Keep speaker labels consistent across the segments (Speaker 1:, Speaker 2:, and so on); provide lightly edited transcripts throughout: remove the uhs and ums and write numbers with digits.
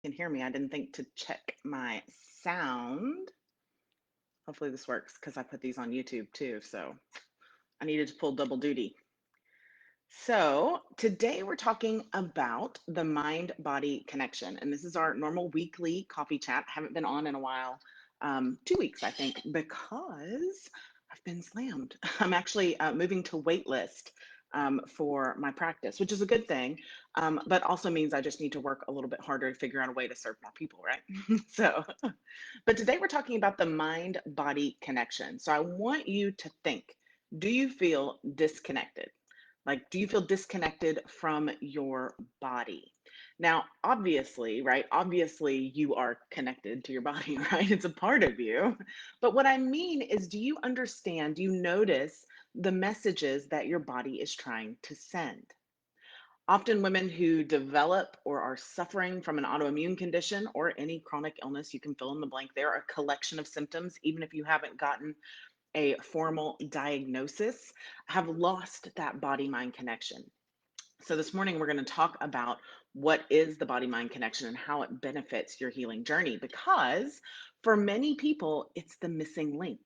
Speaker 1: Can hear me. I didn't think to check my sound. Hopefully this works because I put these on YouTube too. So I needed to pull double duty. So today we're talking about the mind body connection. And this is our normal weekly coffee chat. I haven't been on in a while, 2 weeks, I think, because I've been slammed. I'm actually moving to waitlist for my practice, which is a good thing, but also means I just need to work a little bit harder to figure out a way to serve more people, right? So, but today we're talking about the mind body connection. So I want you to think, do you feel disconnected? Like, do you feel disconnected from your body? Now, obviously, right? Obviously, you are connected to your body, right? It's a part of you. But what I mean is, do you understand, do you notice the messages that your body is trying to send? Often, women who develop or are suffering from an autoimmune condition or any chronic illness, you can fill in the blank there, a collection of symptoms, even if you haven't gotten a formal diagnosis, have lost that body mind connection. So, this morning we're going to talk about what is the body mind connection and how it benefits your healing journey because for many people, it's the missing link.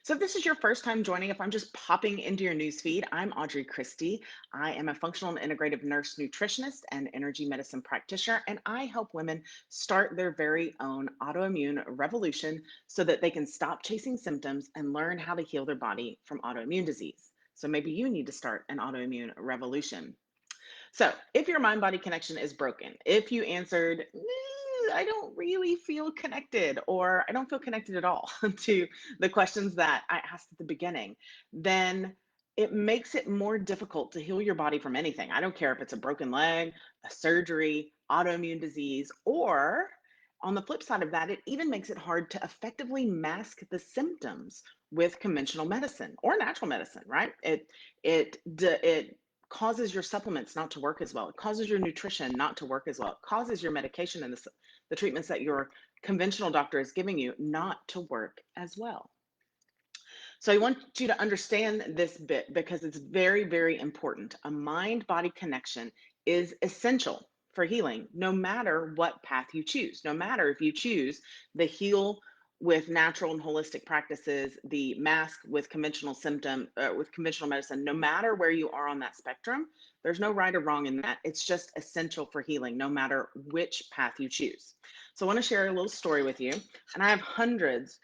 Speaker 1: So, if this is your first time joining, if I'm just popping into your newsfeed, I'm Audrey Christie. I am a functional and integrative nurse nutritionist and energy medicine practitioner, and I help women start their very own autoimmune revolution so that they can stop chasing symptoms and learn how to heal their body from autoimmune disease. So, maybe you need to start an autoimmune revolution. So, if your mind body connection is broken, if you answered, I don't really feel connected, or I don't feel connected at all to the questions that I asked at the beginning, then it makes it more difficult to heal your body from anything. I don't care if it's a broken leg, a surgery, autoimmune disease, or on the flip side of that, it even makes it hard to effectively mask the symptoms with conventional medicine or natural medicine, right? It causes your supplements not to work as well. It causes your nutrition not to work as well. It causes your medication and the treatments that your conventional doctor is giving you not to work as well. So I want you to understand this bit because it's very, very important. A mind body connection is essential for healing, no matter what path you choose. No matter if you choose the heal with natural and holistic practices, the mask with with conventional medicine, no matter where you are on that spectrum, there's no right or wrong in that. It's just essential for healing, no matter which path you choose. So I want to share a little story with you, and I have hundreds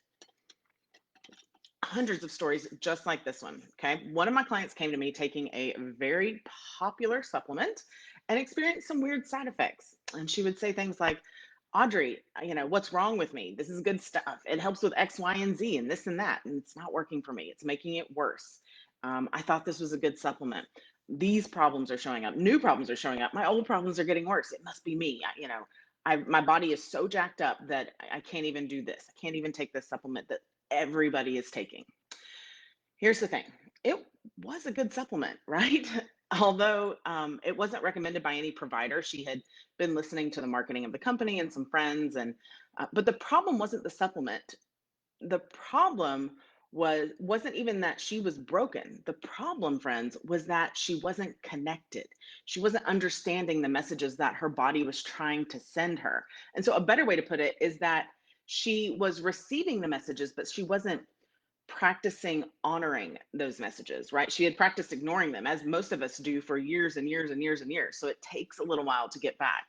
Speaker 1: of stories just like this one. Okay. One of my clients came to me taking a very popular supplement and experienced some weird side effects. And she would say things like, Audrey, what's wrong with me? This is good stuff. It helps with X, Y, and Z, and this and that. And it's not working for me. It's making it worse. I thought this was a good supplement. These problems are showing up. New problems are showing up. My old problems are getting worse. It must be me. My body is so jacked up that I can't even do this. I can't even take this supplement that everybody is taking. Here's the thing, it was a good supplement, right? Although it wasn't recommended by any provider. She had been listening to the marketing of the company and some friends, and but the problem wasn't the supplement. The problem wasn't even that she was broken. The problem, friends, was that she wasn't connected. She wasn't understanding the messages that her body was trying to send her. And so a better way to put it is that she was receiving the messages, but she wasn't practicing honoring those messages, right? She had practiced ignoring them, as most of us do for years and years and years and years. So it takes a little while to get back.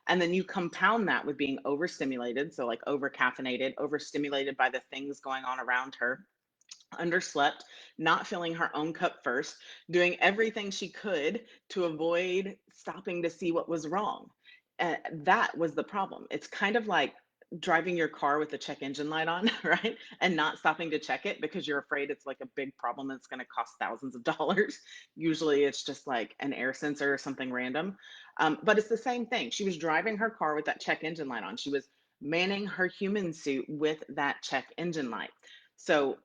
Speaker 1: And then you compound that with being overstimulated. So, like over caffeinated, overstimulated by the things going on around her, underslept, not filling her own cup first, doing everything she could to avoid stopping to see what was wrong. That was the problem. It's kind of like driving your car with the check engine light on, right? And not stopping to check it because you're afraid it's like a big problem that's going to cost thousands of dollars. Usually it's just like an air sensor or something random. But it's the same thing. She was driving her car with that check engine light on. She was manning her human suit with that check engine light. So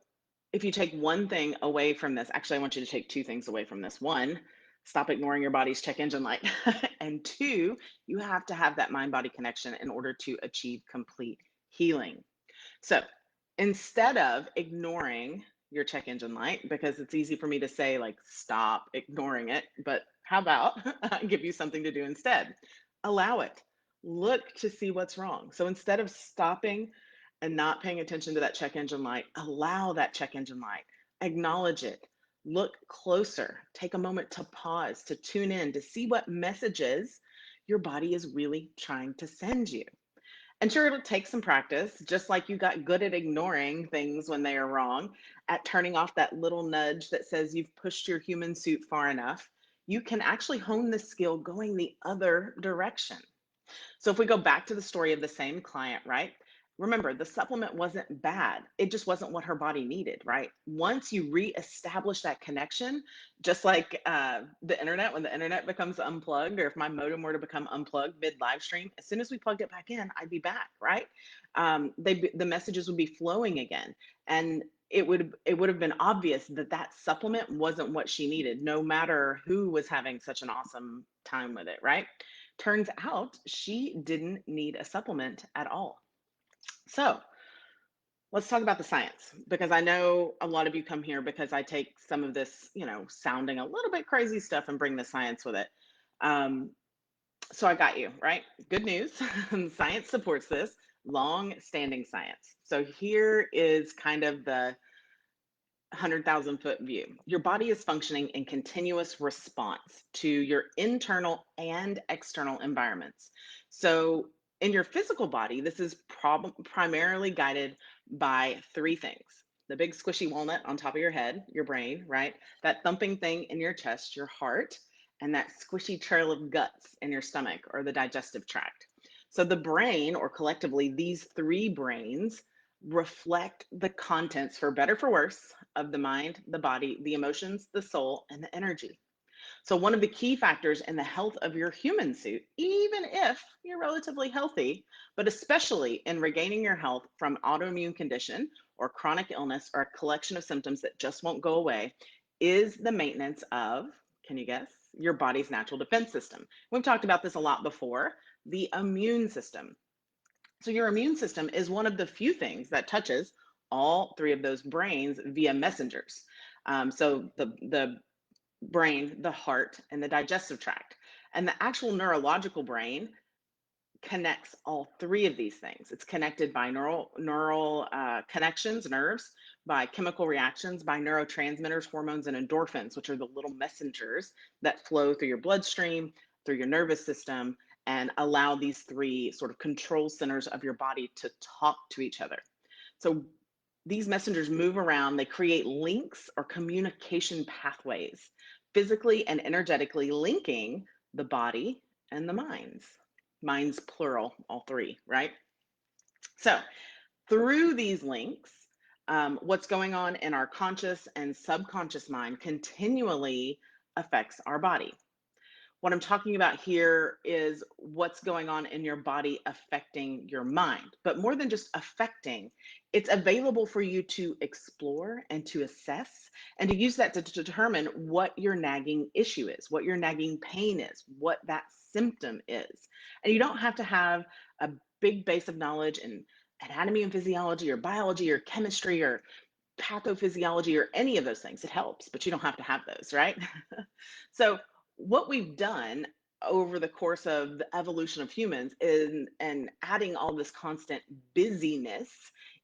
Speaker 1: if you take one thing away from this, actually, I want you to take two things away from this. One, stop ignoring your body's check engine light. And two, you have to have that mind body connection in order to achieve complete healing. So instead of ignoring your check engine light, because it's easy for me to say, like, stop ignoring it, but how about I give you something to do instead? Allow it. Look to see what's wrong. So instead of stopping and not paying attention to that check engine light, allow that check engine light, acknowledge it, look closer, take a moment to pause, to tune in, to see what messages your body is really trying to send you. And sure, it'll take some practice, just like you got good at ignoring things when they are wrong, at turning off that little nudge that says you've pushed your human suit far enough. You can actually hone the skill going the other direction. So if we go back to the story of the same client, right? Remember, the supplement wasn't bad. It just wasn't what her body needed, right? Once you reestablish that connection, just like the internet, when the internet becomes unplugged, or if my modem were to become unplugged mid live stream, as soon as we plugged it back in, I'd be back, right? The messages would be flowing again, and it would have been obvious that that supplement wasn't what she needed, no matter who was having such an awesome time with it, right? Turns out she didn't need a supplement at all. So let's talk about the science, because I know a lot of you come here because I take some of this, sounding a little bit crazy stuff and bring the science with it. Um, so I got you, right? Good news. Science supports this, long standing science. So here is kind of the 100,000-foot view. Your body is functioning in continuous response to your internal and external environments. So, in your physical body, this is primarily guided by three things: the big squishy walnut on top of your head, your brain, right? That thumping thing in your chest, your heart, and that squishy trail of guts in your stomach or the digestive tract. So, the brain, or collectively, these three brains reflect the contents, for better for worse, of the mind, the body, the emotions, the soul, and the energy. So, one of the key factors in the health of your human suit, even if you're relatively healthy, but especially in regaining your health from autoimmune condition or chronic illness or a collection of symptoms that just won't go away, is the maintenance of, can you guess, your body's natural defense system. We've talked about this a lot before, the immune system. So your immune system is one of the few things that touches all three of those brains via messengers. So the brain, the heart, and the digestive tract. And the actual neurological brain connects all three of these things. It's connected by neural connections, nerves, by chemical reactions, by neurotransmitters, hormones, and endorphins, which are the little messengers that flow through your bloodstream, through your nervous system, and allow these three sort of control centers of your body to talk to each other. So these messengers move around, they create links or communication pathways, physically and energetically linking the body and the minds. Minds plural, all three, right? So through these links, what's going on in our conscious and subconscious mind continually affects our body. What I'm talking about here is what's going on in your body affecting your mind. But more than just affecting, it's available for you to explore and to assess and to use that to determine what your nagging issue is, what your nagging pain is, what that symptom is. And you don't have to have a big base of knowledge in anatomy and physiology or biology or chemistry or pathophysiology or any of those things. It helps, but you don't have to have those, right? So what we've done over the course of the evolution of humans is, and adding all this constant busyness,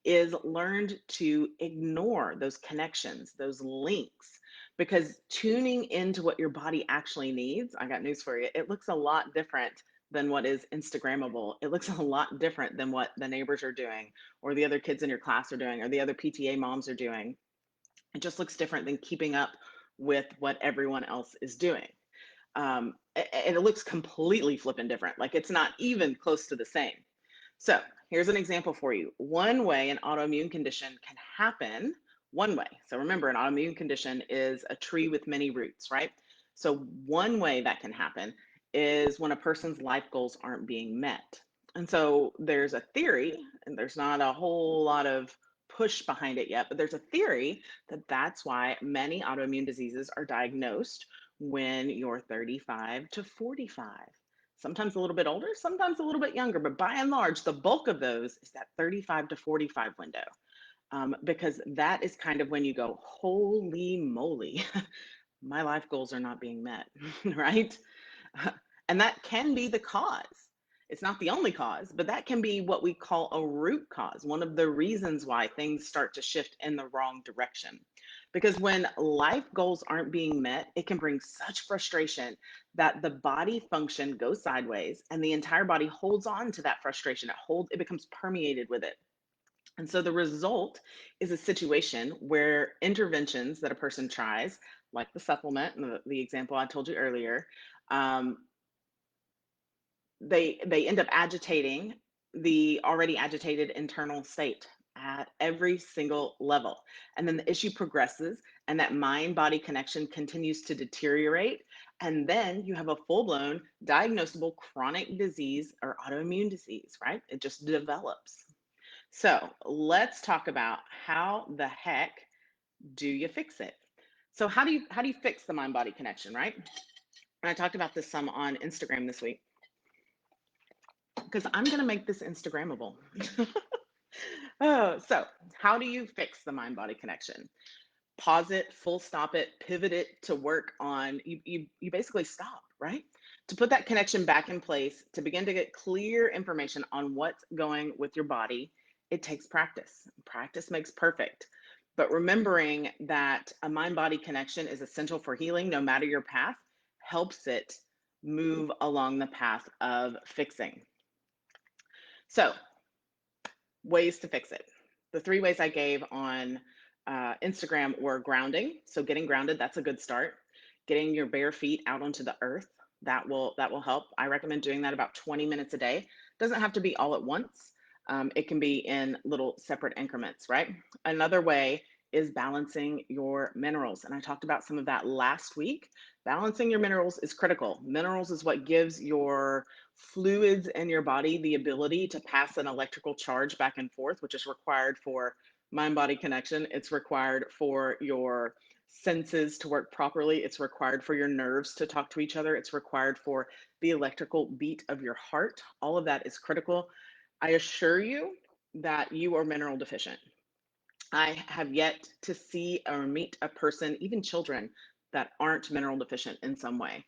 Speaker 1: is learned to ignore those connections, those links, because tuning into what your body actually needs, I got news for you, it looks a lot different than what is Instagrammable. It looks a lot different than what the neighbors are doing, or the other kids in your class are doing, or the other PTA moms are doing. It just looks different than keeping up with what everyone else is doing. And it looks completely flipping different. Like it's not even close to the same. So here's an example for you. One way an autoimmune condition can happen, one way. So remember, an autoimmune condition is a tree with many roots, right? So one way that can happen is when a person's life goals aren't being met. And so there's a theory, and there's not a whole lot of push behind it yet, but there's a theory that that's why many autoimmune diseases are diagnosed when you're 35 to 45. Sometimes a little bit older, sometimes a little bit younger, but by and large, the bulk of those is that 35 to 45 window, because that is kind of when you go, holy moly, my life goals are not being met, right? And that can be the cause. It's not the only cause, but that can be what we call a root cause, one of the reasons why things start to shift in the wrong direction. Because when life goals aren't being met, it can bring such frustration that the body function goes sideways and the entire body holds on to that frustration. It becomes permeated with it. And so the result is a situation where interventions that a person tries, like the supplement, and the example I told you earlier, um, they end up agitating the already agitated internal state at every single level. And then the issue progresses and that mind body connection continues to deteriorate. And then you have a full blown diagnosable chronic disease or autoimmune disease, right? It just develops. So let's talk about how the heck do you fix it? So how do you fix the mind body connection, right? And I talked about this some on Instagram this week because I'm going to make this Instagrammable. Oh, so how do you fix the mind body connection? Pause it, full stop it, pivot it to work on you basically stop, right? To put that connection back in place, to begin to get clear information on what's going with your body, it takes practice. Practice makes perfect. But remembering that a mind body connection is essential for healing, no matter your path, helps it move along the path of fixing. So, ways to fix it. The three ways I gave on Instagram were grounding. So getting grounded, that's a good start. Getting your bare feet out onto the earth, that will help. I recommend doing that about 20 minutes a day. Doesn't have to be all at once. It can be in little separate increments, right? Another way is balancing your minerals. And I talked about some of that last week. Balancing your minerals is critical. Minerals is what gives your fluids in your body the ability to pass an electrical charge back and forth, which is required for mind body connection. It's required for your senses to work properly. It's required for your nerves to talk to each other. It's required for the electrical beat of your heart. All of that is critical. I assure you that you are mineral deficient. I have yet to see or meet a person, even children, that aren't mineral deficient in some way.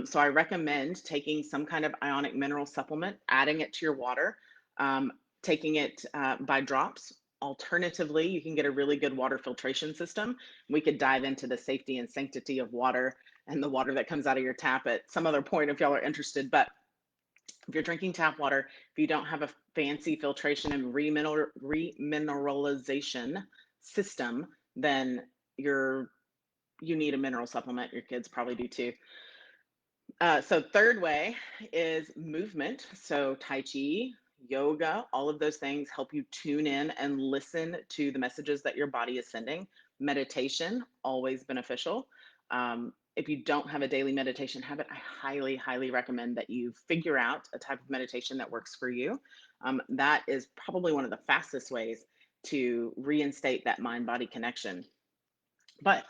Speaker 1: So I recommend taking some kind of ionic mineral supplement, adding it to your water, um, taking it by drops. Alternatively, you can get a really good water filtration system. We could dive into the safety and sanctity of water and the water that comes out of your tap at some other point if y'all are interested. But if you're drinking tap water, if you don't have a fancy filtration and remineralization system, then you need a mineral supplement. Your kids probably do too. So third way is movement. So Tai Chi, yoga, all of those things help you tune in and listen to the messages that your body is sending. Meditation, always beneficial. If you don't have a daily meditation habit, I highly, highly recommend that you figure out a type of meditation that works for you. That is probably one of the fastest ways to reinstate that mind body connection. But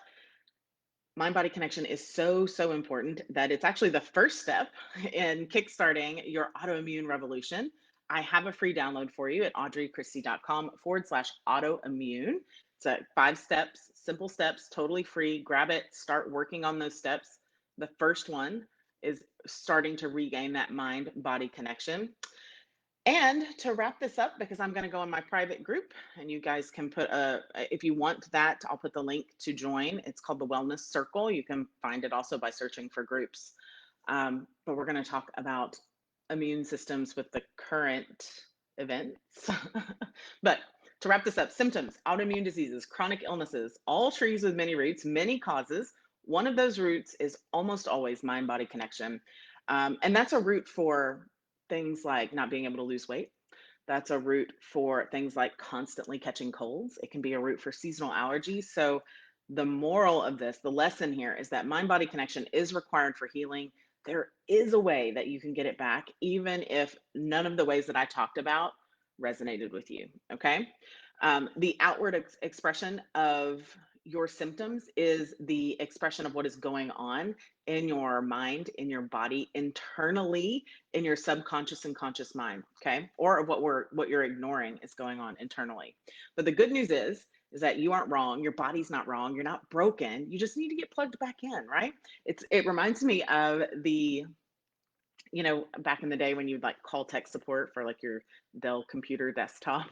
Speaker 1: mind body connection is so, so important that it's actually the first step in kickstarting your autoimmune revolution. I have a free download for you at audreychristie.com/autoimmune. It's a 5 steps, simple steps, totally free. Grab it, start working on those steps. The first one is starting to regain that mind body connection. And to wrap this up, because I'm going to go in my private group and you guys can if you want that, I'll put the link to join. It's called the Wellness Circle. You can find it also by searching for groups. But we're going to talk about immune systems with the current events. But to wrap this up, symptoms, autoimmune diseases, chronic illnesses, all trees with many roots, many causes. One of those roots is almost always mind body connection. And that's a root for things like not being able to lose weight. That's a root for things like constantly catching colds. It can be a root for seasonal allergies. So, the moral of this, the lesson here is that mind body connection is required for healing. There is a way that you can get it back, even if none of the ways that I talked about resonated with you. Okay. The outward expression of your symptoms is the expression of what is going on in your mind, in your body, internally, in your subconscious and conscious mind, okay? Or what you're ignoring is going on internally. But the good news is that you aren't wrong. Your body's not wrong. You're not broken. You just need to get plugged back in, right? It reminds me of the back in the day when you'd like call tech support for like your Dell computer desktop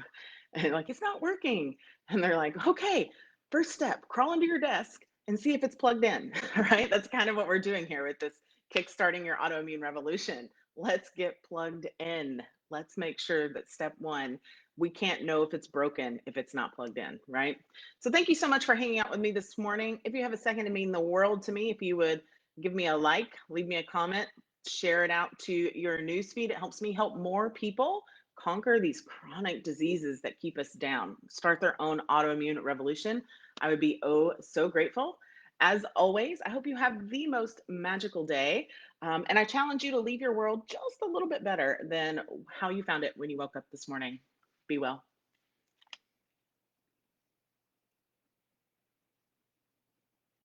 Speaker 1: and like it's not working. And they're like, okay, first step, crawl into your desk and see if it's plugged in. Right? That's kind of what we're doing here with this kickstarting your autoimmune revolution. Let's get plugged in. Let's make sure that step one, we can't know if it's broken if it's not plugged in, right? So thank you so much for hanging out with me this morning. If you have a second, to mean the world to me. If you would give me a like, leave me a comment, share it out to your newsfeed. It helps me help more people conquer these chronic diseases that keep us down, start their own autoimmune revolution. I would be oh so grateful. As always, I hope you have the most magical day. And I challenge you to leave your world just a little bit better than how you found it when you woke up this morning. Be well.